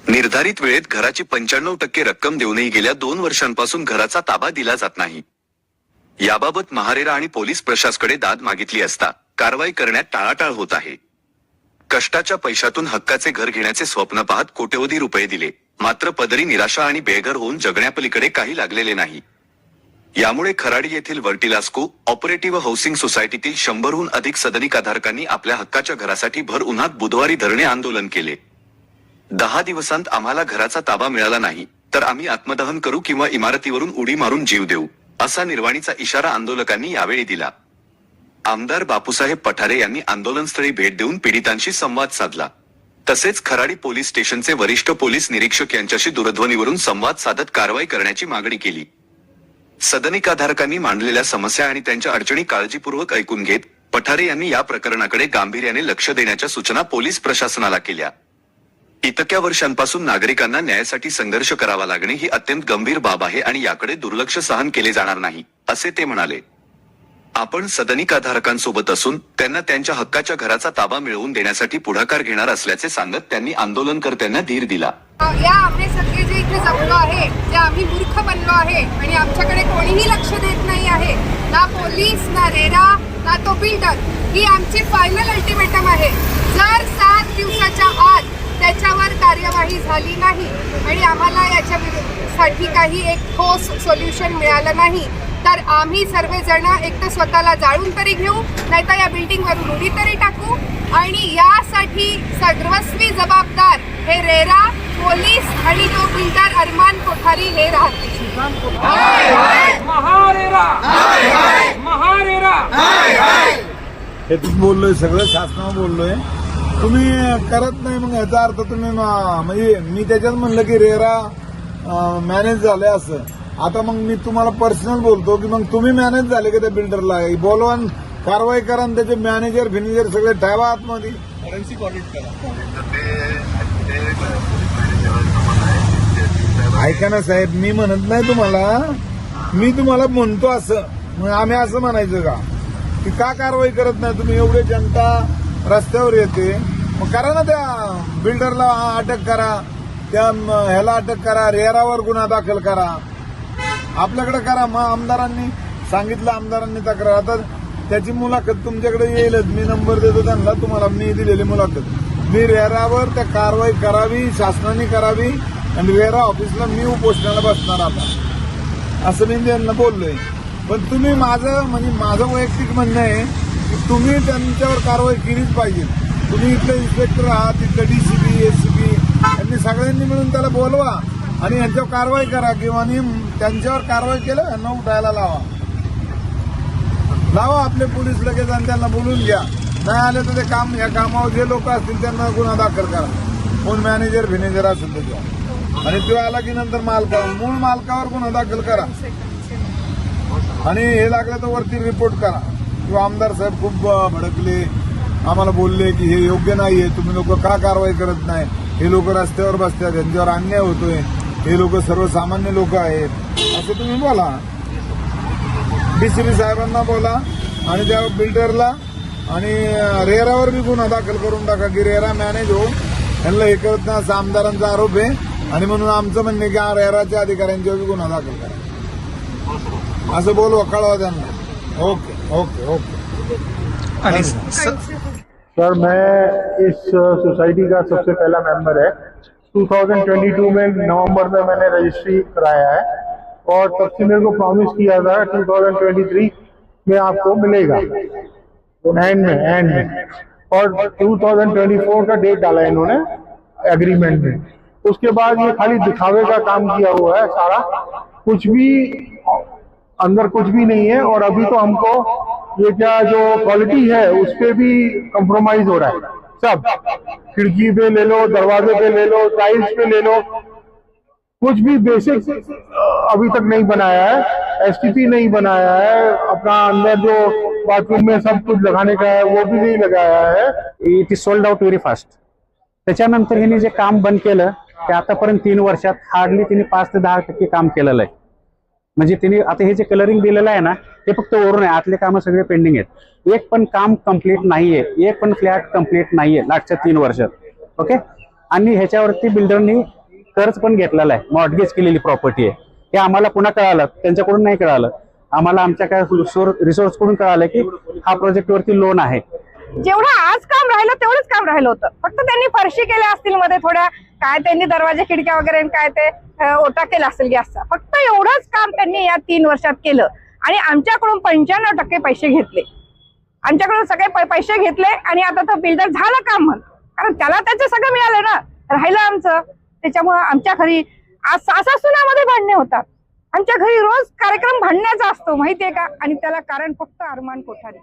निर्धारित वेळेत घराची 95% रक्कम देऊनही गेल्या 2 वर्षांपासून घराचा ताबा दिला जात नाही। याबाबत महारेरा आणि पोलीस प्रशासनाकडे दाद मागितली असता कारवाई करण्यात टाळाटाळ होत आहे। कष्टाच्या पैशातून हक्काचे घर घेण्याचे स्वप्न पाहत कोट्यवधी रुपये दिले, मात्र पदरी निराशा आणि बेघर होऊन जगण्यापलीकडे काही लागलेले नाही। यामुळे खराडी येथील व्हर्टिलास्को ऑपरेटिव्ह हाऊसिंग सोसायटीतील 100हून अधिक सदनिकाधारकांनी आपल्या हक्काच्या घरासाठी भर उन्हात बुधवारी धरणे आंदोलन केले। 10 दिवसांत आम्हाला घराचा ताबा मिळाला नाही तर आम्ही आत्मदहन करू किंवा इमारतीवरून उडी मारून जीव देऊ, असा निर्वाणीचा इशारा आंदोलकांनी यावेळी दिला। आमदार बापूसाहेब पठारे यांनी आंदोलनस्थळी भेट देऊन पीडितांशी संवाद साधला। तसेच खराडी पोलीस स्टेशनचे वरिष्ठ पोलीस निरीक्षक यांच्याशी दूरध्वनीवरून संवाद साधत कारवाई करण्याची मागणी केली। सदनिकाधारकांनी मांडलेल्या समस्या आणि त्यांच्या अडचणी काळजीपूर्वक ऐकून घेत पठारे यांनी या प्रकरणाकडे गांभीर्याने लक्ष देण्याच्या सूचना पोलीस प्रशासनाला केल्या। इतक्या वर्षांपासून नागरिकांना न्यायासाठी संघर्ष करावा लागणे ही अत्यंत गंभीर बाब आहे आणि याकडे दुर्लक्ष सहन केले जाणार नाही, असे ते म्हणाले। आपण सदनिकाधारकांसोबत असून त्यांना त्यांच्या हक्काच्या घराचा ताबा मिळवून देण्यासाठी पुढाकार घेणार असल्याचे सांगत त्यांनी आंदोलनकर्त्यांना धीर दिला। या आम्ही सगळे जे इथे जमलो आहे, जे आम्ही मूर्ख बनलो आहे आणि आमच्याकडे कोणीही लक्ष देत नाही आहे, ना पोलीस, ना रेरा, ना तो बिल्डर, ही आमची फायनल अल्टिमेटम आहे। जर 7 दिवसाच्या आत त्याच्यावर कार्यवाही झाली नाही आणि आम्हाला याच्यासाठी काही एक ठोस सोल्युशन मिळालं नाही तर आम्ही सर्वजण एक तर स्वतःला जाळून तरी घेऊ, नाहीतर या बिल्डिंगवरून उडी तरी टाकू आणि यासाठी सर्वस्वी जबाबदार हे रेरा, पोलीस आणि तो बिल्डर अरमान कोठारी हे राहतील। हे तुम्ही बोललोय, सगळं शासनावर बोललोय, तुम्ही करत नाही, मग याचा अर्थ तुम्ही म्हणजे मी त्याच्यात म्हणलं की रेरा मॅनेज झालंय असं। आता मग मी तुम्हाला पर्सनल बोलतो की मग तुम्ही मॅनेज झाले की त्या बिल्डरला बोलवा, कारवाई करा आणि त्याचे मॅनेजर फिनेजर सगळे ठेवा आतमध्ये, फॉरेन्सिक ऑडिट करा। ऐका ना साहेब, मी म्हणत नाही तुम्हाला, मी तुम्हाला म्हणतो असं, मग आम्ही असं म्हणायचं का की का कारवाई करत नाही तुम्ही? एवढे जनता रस्त्यावर येते, मग करा ना, त्या बिल्डरला अटक करा, त्या ह्याला अटक करा, रेरावर गुन्हा दाखल करा, आपल्याकडे करा। मग आमदारांनी सांगितलं, आमदारांनी तक्रार, आता त्याची मुलाखत तुमच्याकडे येईलच, मी नंबर देतो त्यांना, तुम्हाला मी दिलेली मुलाखत, मी रेरावर त्या कारवाई करावी, शासनाने करावी आणि रेरा ऑफिसला मी उपोषणाला बसणार आता, असं मी त्यांना बोललोय। पण तुम्ही माझं वैयक्तिक म्हणणं आहे की तुम्ही त्यांच्यावर कारवाई केलीच पाहिजे। तुम्ही इथले इन्स्पेक्टर आहात, इथले डीसीपी, एसीपी यांनी सगळ्यांनी मिळून त्याला बोलवा आणि यांच्यावर कारवाई करा किंवा त्यांच्यावर कारवाई केलं यांना उठायला लावा आपले पोलीस लगेच आणि त्यांना बोलून घ्या। नाही आले तर ते काम, या कामावर जे लोक असतील त्यांना गुन्हा दाखल करा, कोण मॅनेजर फिनेजर असेल त्याच्यावर, आणि तो आला की नंतर मूळ मालकावर गुन्हा दाखल करा आणि हे लागलं तर वरती रिपोर्ट करा किंवा आमदार साहेब खूप भडकले, आम्हाला बोलले की हे योग्य नाहीये, तुम्ही लोक का कारवाई करत नाही, हे लोक रस्त्यावर बसतात, यांच्यावर अन्याय होतोय, हे लोक सर्वसामान्य लोक आहेत, असं तुम्ही बोला। डीसीपी साहेबांना बोला आणि त्या बिल्डरला आणि रेरावर बी गुन्हा दाखल करून टाका की रेरा मॅनेज हो, यांना हे करत नाही असा आमदारांचा आरोप आहे आणि म्हणून आमचं म्हणणं आहे की रेराच्या अधिकाऱ्यांच्यावर बी गुन्हा दाखल करा, असं बोलवा, कळवा त्यांना। Okay okay okay. सर, मैं इस सोसाइटी का सबसे पहला मेंबर है। 2022 में नवंबर में मैंने रजिस्ट्री कराया है और तब से मेरे को प्रॉमिस किया था 2023 में आपको मिलेगा एंड में और 2024 का डेट डाला है इन्होंने एग्रीमेंट में। उसके बाद ये खाली दिखावे का काम किया हुआ है सारा, कुछ भी अंदर कुछ भी नहीं है। और अभी तो हमको ये क्या जो क्वालिटी है उस पे भी कंप्रोमाइज हो रहा है, सब खिड़की पे ले लो, दरवाजे पे ले लो, टाइल्स पे ले लो, कुछ भी बेसिक अभी तक नहीं बनाया है, एसटीपी नहीं बनाया है, अपना अंदर जो बाथरूम में सब कुछ लगाने का है वो भी नहीं लगाया है। It is sold out very fast. त्याच्यानंतर हिने जे काम बंद केलं ते आतापर्यंत 3 वर्षात हार्डली तिने 5 ते 10% काम केलेलं आहे। म्हणजे तिने आता हे जे कलरिंग दिलेलं आहे ना ते फक्त वरून आहे, आतले कामं सगळे पेंडिंग आहेत, एक पण काम कंप्लीट नाहीये, एक पण फ्लॅट कंप्लीट नाहीये लास्टच्या 3 वर्षात। ओके, आणि ह्याच्यावरती बिल्डरनी कर्ज पण घेतलेला आहे, मॉर्टगेज केलेली प्रॉपर्टी आहे. हे आम्हाला पुन्हा कळालं, त्यांच्याकडून नाही कळालं. आम्हाला आमच्या काय रिसोर्स कडून कळालं की हा प्रोजेक्ट वरती लोन आहे. जेवढं आज काम राहिलं तेवढंच काम राहिलं होतं. फक्त त्यांनी फरशी केल्या असतील मध्ये थोड्या, काय त्यांनी दरवाजे खिडक्या वगैरे काय ते ओटा केला असेल गॅसचा. फक्त एवढंच काम त्यांनी या 3 वर्षात केलं आणि आमच्याकडून 95% पैसे घेतले. आमच्याकडून सगळे पैसे घेतले आणि आता तो बिल्डर झालं काम म्हण, कारण त्याला त्याचं सगळं मिळालं ना, राहिलं आमचं. त्याच्यामुळं आमच्या घरी आज सासा-सुनामध्ये भांडणे होतात. आमच्या घरी रोज कार्यक्रम भांडण्याचा असतो माहितीये का, आणि त्याला कारण फक्त अरमान कोठारी.